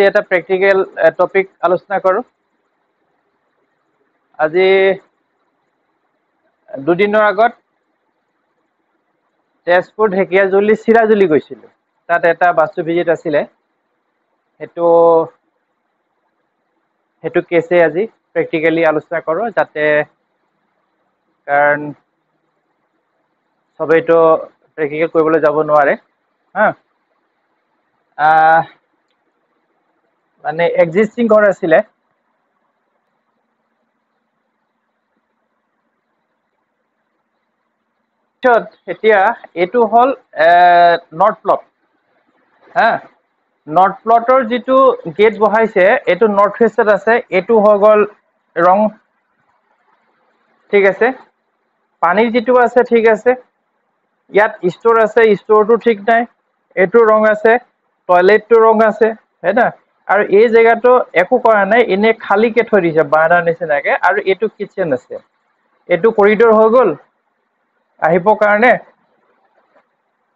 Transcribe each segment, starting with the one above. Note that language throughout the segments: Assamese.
এটা প্ৰেক্টিকেল টপিক আলোচনা কৰোঁ। আজি দুদিনৰ আগত তেজপুৰ ঢেকীয়াজুলি চিৰাজুলি গৈছিলোঁ। তাত এটা বাস্তু ভিজিট আছিলে। সেইটো কেছে আজি প্ৰেক্টিকেলি আলোচনা কৰোঁ, যাতে কাৰণ সবেইতো প্ৰেক্টিকেল কৰিবলৈ যাব নোৱাৰে। মানে এক্সিষ্টিং ঘৰ আছিলে। এতিয়া এইটো হ'ল নৰ্থ প্লট। নৰ্থ প্লটৰ যিটো গেট বহাইছে, এইটো নৰ্থ ইষ্টত আছে। এইটো হৈ গ'ল ৰং, ঠিক আছে। পানীৰ যিটো আছে, ঠিক আছে। ইয়াত ষ্ট'ৰ আছে, ষ্ট'ৰটো ঠিক নাই। এইটো ৰং আছে, টয়লেটটো ৰং আছে, হয় না। আৰু এই জেগাটো একো কৰা নাই, এনেই খালীকে থৈ দিছে বাৰাণ্ডাৰ নিচিনাকে। আৰু এইটো কিটচেন আছে। এইটো কৰিডৰ হৈ গ'ল আহিবৰ কাৰণে।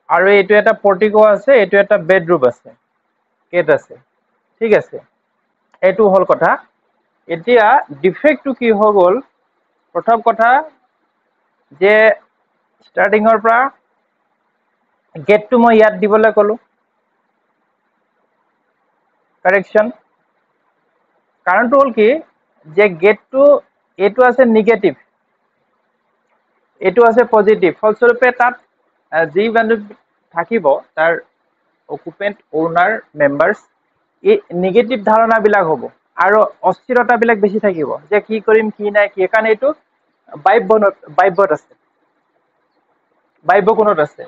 আৰু এইটো এটা পৰ্টিকো আছে, এইটো এটা বেডৰুম আছে, গেট আছে, ঠিক আছে। এইটো হ'ল কথা। এতিয়া ডিফেক্টটো কি হৈ গ'ল, প্ৰথম কথা যে ষ্টাৰ্টিঙৰ পৰা গেটটো মই ইয়াত দিবলৈ ক'লোঁ, কাৰেকশ্যন। কাৰণটো হ'ল কি, যে গেটটো এইটো আছে নিগেটিভ, এইটো আছে পজিটিভ। ফলস্বৰূপে তাত যি মানুহ থাকিব, তাৰ অকুপেণ্ট, অ'নাৰ, মেম্বাৰ্ছ, এই নিগেটিভ ধাৰণাবিলাক হ'ব আৰু অস্থিৰতাবিলাক বেছি থাকিব, যে কি কৰিম কি নাই। সেইকাৰণে এইটো বাইব্যত আছে, বাইব্যকোণত আছে।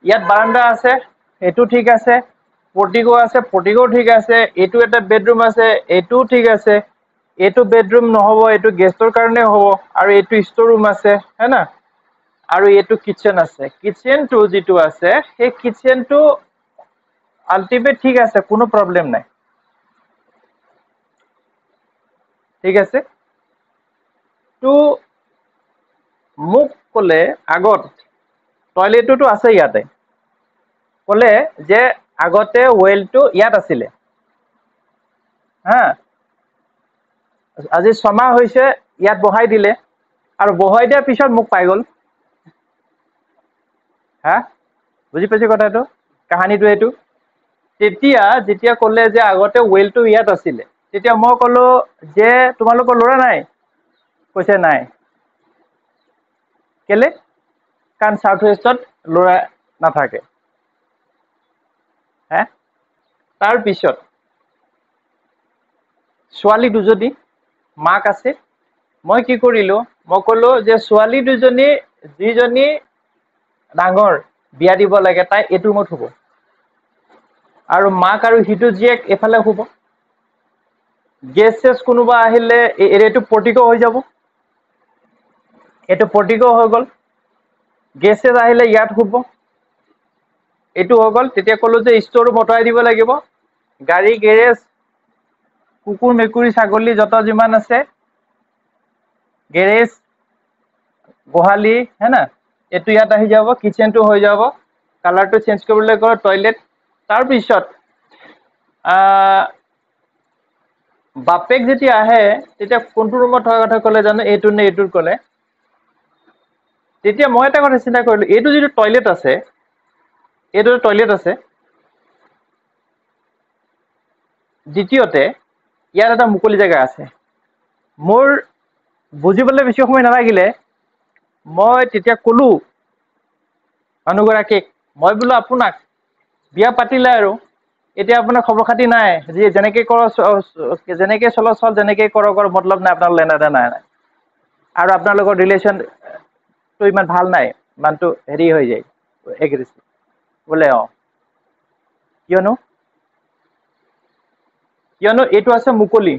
ইয়াত বাৰাণ্ডা আছে, সেইটো ঠিক আছে। পৰ্টিকো আছে, পৰ্টিকো ঠিক আছে। এইটো এটা বেডৰুম আছে, এইটোও ঠিক আছে। এইটো বেডৰুম নহ'ব, এইটো গেষ্টৰ কাৰণে হ'ব। আৰু এইটো ষ্ট'ৰ ৰুম আছে, হয় না। আৰু এইটো কিটচেন আছে। কিটচেনটো যিটো আছে, সেই কিটচেনটো আল্টিমেট ঠিক আছে, কোনো প্ৰব্লেম নাই, ঠিক আছে। তো মোক ক'লে আগত, টয়লেটটোতো আছে ইয়াতে, ক'লে যে আগতে ৱেলটো ইয়াত আছিলে। আজি 6 মাহ হৈছে ইয়াত বহাই দিলে, আৰু বহাই দিয়াৰ পিছত মোক পাই গ'ল। বুজি পাইছে কথাটো, কাহানীটো এইটো। যেতিয়া ক'লে যে আগতে ৱেলটো ইয়াত আছিলে, তেতিয়া মই ক'লো যে তোমালোকৰ ল'ৰা নাই? কৈছে নাই। কেলে? কাৰণ চাউথ ৱেষ্টত ল'ৰা নাথাকে। তাৰপিছত ছোৱালী দুজনী, মাক আছে। মই কি কৰিলো, মই ক'লো যে ছোৱালী দুজনী, যিজনী ডাঙৰ বিয়া দিব লাগে, তাই এইটো ৰুমত শুব। আৰু মাক আৰু সিটো জীয়েক এইফালে শুব। গেছ কোনোবা আহিলে এইটো পৰ্টিকো হৈ যাব, এইটো পৰ্টিকো হৈ গ'ল। গেছ আহিলে ইয়াত শুব, এইটো হৈ গ'ল। তেতিয়া ক'লো যে ষ্ট'ৰ ৰুম আঁতৰাই দিব লাগিব। গাড়ী, গেৰেজ, কুকুৰ, মেকুৰী, ছাগলী যত যিমান আছে, গেৰেজ, গোহালি, হে না, এইটো ইয়াত আহি যাব। কিটচেনটো হৈ যাব। কালাৰটো চেঞ্জ কৰিবলৈ ক'লো, টয়লেট। তাৰপিছত বাপেক যেতিয়া আহে, তেতিয়া কোনটো ৰুমত থকাৰ কথা ক'লে জানো, এইটো নে এইটোত ক'লে। তেতিয়া মই এটা কথা চিন্তা কৰিলো, এইটো যিটো টয়লেট আছে, এইটো টয়লেট আছে। দ্বিতীয়তে ইয়াত এটা মুকলি জেগা আছে। মোৰ বুজিবলৈ বেছি সময় নালাগিলে, মই তেতিয়া ক'লো মানুহগৰাকীক, মই বোলো আপোনাক বিয়া পাতিলে আৰু এতিয়া আপোনাৰ খবৰ খাতি নাই, যেনেকে কৰ যেনেকে চল, যেনেকে কৰ মতলব নাই, আপোনাৰ লেনা দেনা নাই। আৰু আপোনালোকৰ ৰিলেশ্যনটো ইমান ভাল নাই, মানুহটো হেৰি হৈ যায়, এগ্ৰেছিভ বোলে। কিয়নো এইটো আছে মুকলি,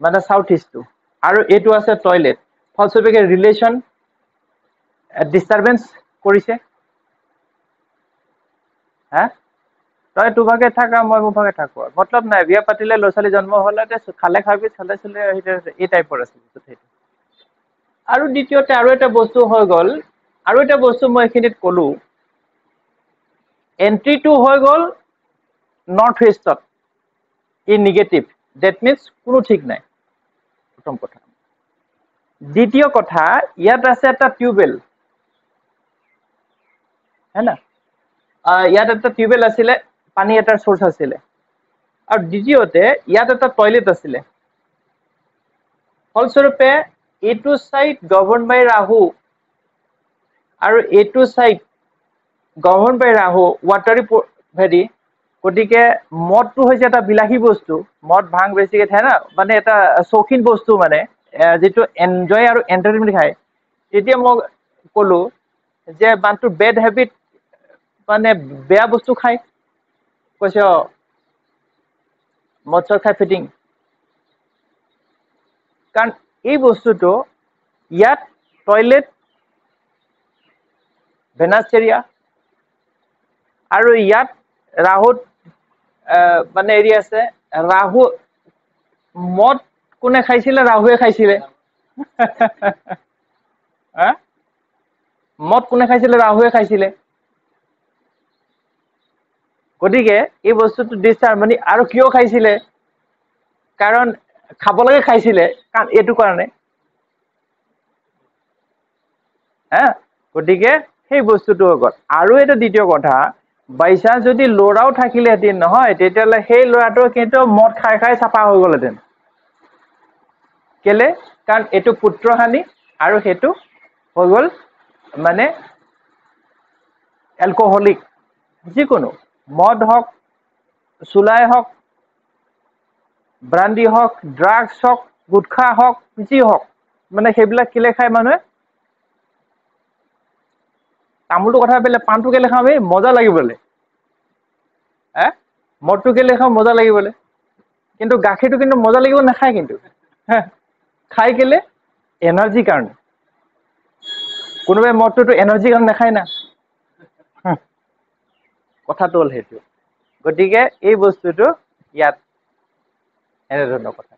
মানে চাউথ ইষ্টটো, আৰু এইটো আছে টয়লেট। ফলস্বৰূপে ৰিলেশ্যন ডিষ্টাৰবেন্স কৰিছে। তই তোৰ ভাগে থাক, মই মোৰ ভাগে থাকো, মতলব নাই। বিয়া পাতিলে, ল'ৰা ছোৱালী জন্ম হ'লে, খালে খাবি, চালে চালে, এই টাইপৰ আছে। আৰু দ্বিতীয়তে আৰু এটা বস্তু হৈ গ'ল, মই এইখিনিত ক'লো, এন্ট্ৰিটো হৈ গ'ল নৰ্থ ইষ্টত ই নিগেটিভ, ডেট মিনছ কোনো ঠিক নাই, প্ৰথম কথা। দ্বিতীয় কথা, ইয়াত আছে এটা টিউবৱেল, হয় না, ইয়াত এটা টিউবৱেল আছিলে, পানী এটাৰ চ'ৰ্চ আছিলে, আৰু দ্বিতীয়তে ইয়াত এটা টয়লেট আছিলে। ফলস্বৰূপে এইটো চাইড গভৰ্ণ বাই ৰাহু আৰু এইটো চাইড গভৰ্ণ বাই ৰাহু, ৱাটাৰী হেৰি, গতিকে মদটো হৈছে এটা বিলাসী বস্তু, মদ ভাং বেছিকে খায় না, মানে এটা চৌখিন বস্তু, মানে যিটো এনজয় আৰু এণ্টাৰটেইনমেণ্ট খায়। তেতিয়া মই ক'লো যে মানুহটো বেড হেবিট, মানে বেয়া বস্তু খায়, কৈছে মদ চদ খাই ফিটিং। কাৰণ এই বস্তুটো ইয়াত টয়লেট, ভেনাছেৰিয়া, আৰু ইয়াত ৰাহুত মানে হেৰি আছে, ৰাহু মদ কোনে খাইছিলে? ৰাহুৱে খাইছিলে। মদ কোনে খাইছিলে? ৰাহুৱে খাইছিলে। গতিকে এই বস্তুটো ডিছহাৰমনি। আৰু কিয় খাইছিলে? কাৰণ খাব লাগে খাইছিলে, কাৰণ এইটো কাৰণে, গতিকে সেই বস্তুটো হৈ গ'ল। আৰু এটা দ্বিতীয় কথা, বাইচান্স যদি ল'ৰাও থাকিলেহেঁতেন নহয়, তেতিয়াহ'লে সেই ল'ৰাটো কিন্তু মদ খাই খাই চাফা হৈ গ'লহেঁতেন। কেলে? কাৰণ এইটো পুত্ৰহানি আৰু সেইটো হৈ গ'ল মানে এলকহলিক, যিকোনো মদ হওক, চুলাই হওক, ব্ৰাণ্ডি হওক, ড্ৰাগছ হওক, গুটখা হওক, যি হওক, মানে সেইবিলাক কেলে খায় মানুহে? তামোলটো কথা বেলেগ, পাণটো কেলে খাওঁ? মজা লাগিবলৈ। মদটো কেলে খাওঁ? মজা লাগিবলৈ। কিন্তু গাখীৰটো কিন্তু মজা লাগিব নাখায়, কিন্তু খাই কেলে? এনাৰ্জিৰ কাৰণে। কোনোবাই মদটোতো এনাৰ্জিৰ কাৰণে নাখায় না। কথাটো হ'ল সেইটো। গতিকে এই বস্তুটো ইয়াত এনেধৰণৰ কথা।